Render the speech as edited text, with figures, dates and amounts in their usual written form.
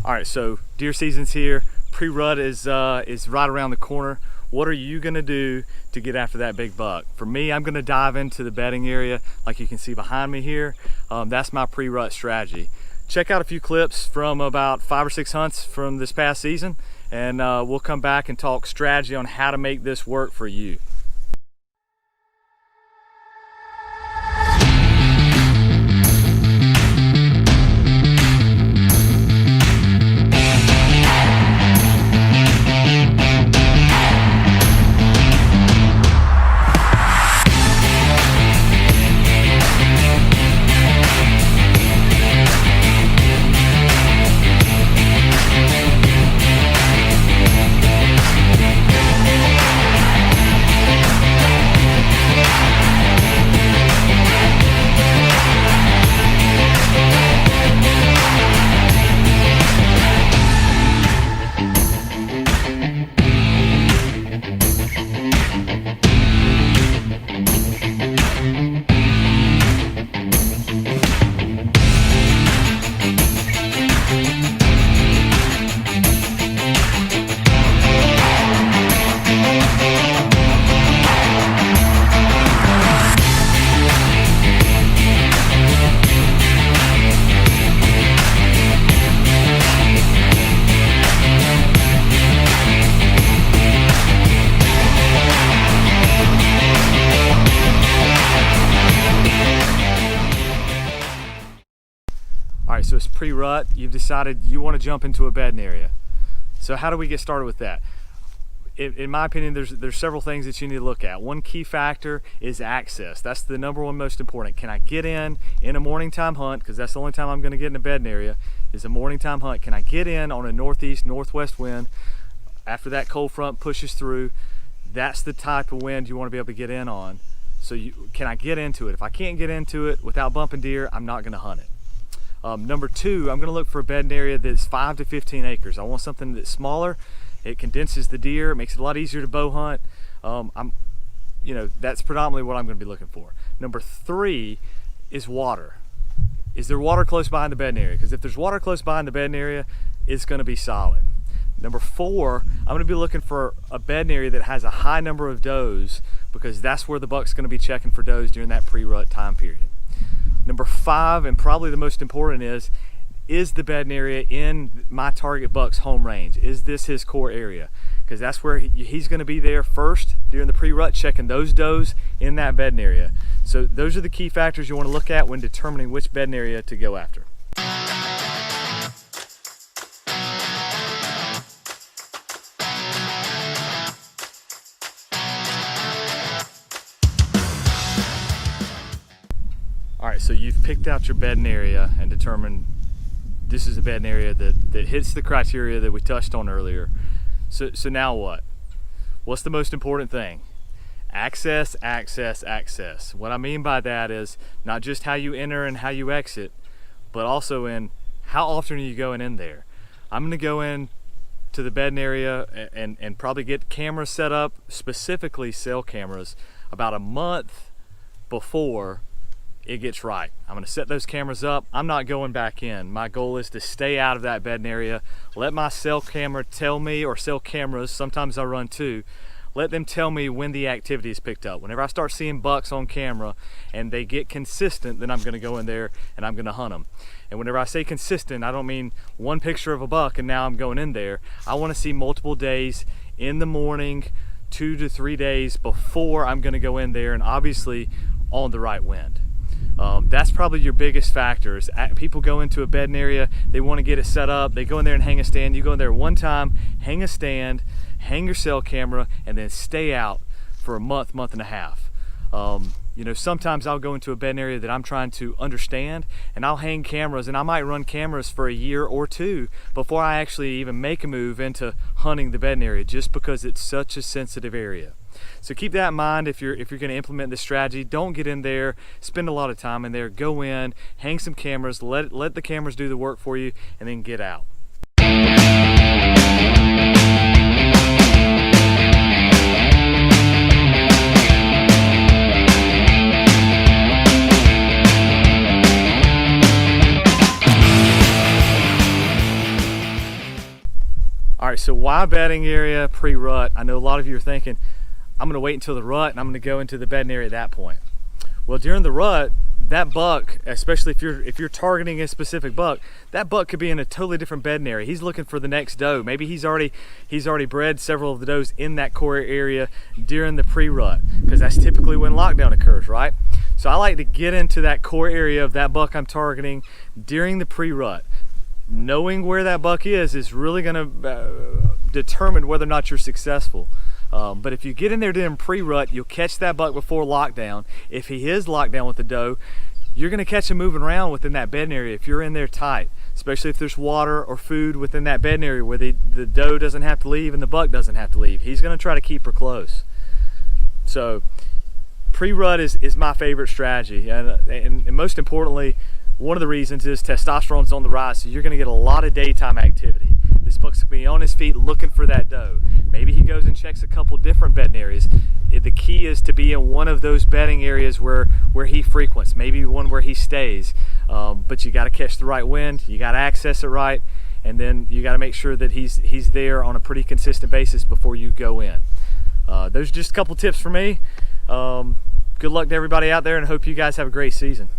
All right, so deer season's here. Pre Rut is right around the corner. What are you gonna do to get after that big buck? For me, I'm gonna dive into the bedding area like you can see behind me here. That's my Pre Rut strategy. Check out a few clips from about 5 or 6 hunts from this past season, and we'll come back and talk strategy on how to make this work for you. All right, so it's pre-rut. You've decided you want to jump into a bedding area. So how do we get started with that? In my opinion, there's several things that you need to look at. One key factor is access. That's the number one most important. Can I get in a morning time hunt? Because that's the only time I'm going to get in a bedding area is a morning time hunt. Can I get in on a northeast, northwest wind after that cold front pushes through? That's the type of wind you want to be able to get in on. So can I get into it? If I can't get into it without bumping deer, I'm not going to hunt it. Number two, I'm going to look for a bedding area that's 5 to 15 acres. I want something that's smaller. It condenses the deer. It makes it a lot easier to bow hunt. That's predominantly what I'm going to be looking for. Number three is water. Is there water close by in the bedding area? Because if there's water close by in the bedding area, it's going to be solid. Number four, I'm going to be looking for a bedding area that has a high number of does, because that's where the buck's going to be checking for does during that pre-rut time period. Number five, and probably the most important, is the bedding area in my target buck's home range? Is this his core area? Because that's where he's going to be there first during the pre-rut, checking those does in that bedding area. So those are the key factors you want to look at when determining which bedding area to go after. All right, so you've picked out your bedding area and determined this is a bedding area that hits the criteria that we touched on earlier. So now what? What's the most important thing? Access, access, access. What I mean by that is not just how you enter and how you exit, but also in how often are you going in there. I'm gonna go in to the bedding area and probably get cameras set up, specifically cell cameras, about a month before it gets right. I'm going to set those cameras up. I'm not going back in. My goal is to stay out of that bedding area. Let my cell camera tell me, or cell cameras, sometimes I run two, let them tell me when the activity is picked up. Whenever I start seeing bucks on camera and they get consistent, then I'm going to go in there and I'm going to hunt them. And whenever I say consistent, I don't mean one picture of a buck and now I'm going in there. I want to see multiple days in the morning, 2 to 3 days before I'm going to go in there, and obviously on the right wind. That's probably your biggest factor. Is people go into a bedding area, they want to get it set up, they go in there and hang a stand. You go in there one time, hang a stand, hang your cell camera, and then stay out for a month, month and a half. Sometimes I'll go into a bedding area that I'm trying to understand, and I'll hang cameras, and I might run cameras for a year or two before I actually even make a move into hunting the bedding area, just because it's such a sensitive area. So keep that in mind if you're going to implement this strategy. Don't get in there, spend a lot of time in there. Go in, hang some cameras, let the cameras do the work for you, and then get out. so why bedding area pre-rut? I know a lot of you are thinking, I'm going to wait until the rut and I'm going to go into the bedding area at that point. Well, during the rut, that buck, especially if you're targeting a specific buck, that buck could be in a totally different bedding area. He's looking for the next doe. Maybe he's already bred several of the does in that core area during the pre-rut, because that's typically when lockdown occurs, right? So I like to get into that core area of that buck I'm targeting during the pre-rut. Knowing where that buck is really going to determine whether or not you're successful. But if you get in there during pre-rut, you'll catch that buck before lockdown. If he is locked down with the doe, you're going to catch him moving around within that bedding area if you're in there tight, especially if there's water or food within that bedding area where the doe doesn't have to leave and the buck doesn't have to leave. He's going to try to keep her close. So pre-rut is my favorite strategy, and most importantly, one of the reasons is testosterone's on the rise, so you're going to get a lot of daytime activity. This buck's going to be on his feet looking for that doe. Maybe he goes and checks a couple different bedding areas. The key is to be in one of those bedding areas where he frequents, maybe one where he stays. But you got to catch the right wind, you got to access it right, and then you got to make sure that he's there on a pretty consistent basis before you go in. Those are just a couple tips for me. Good luck to everybody out there, and I hope you guys have a great season.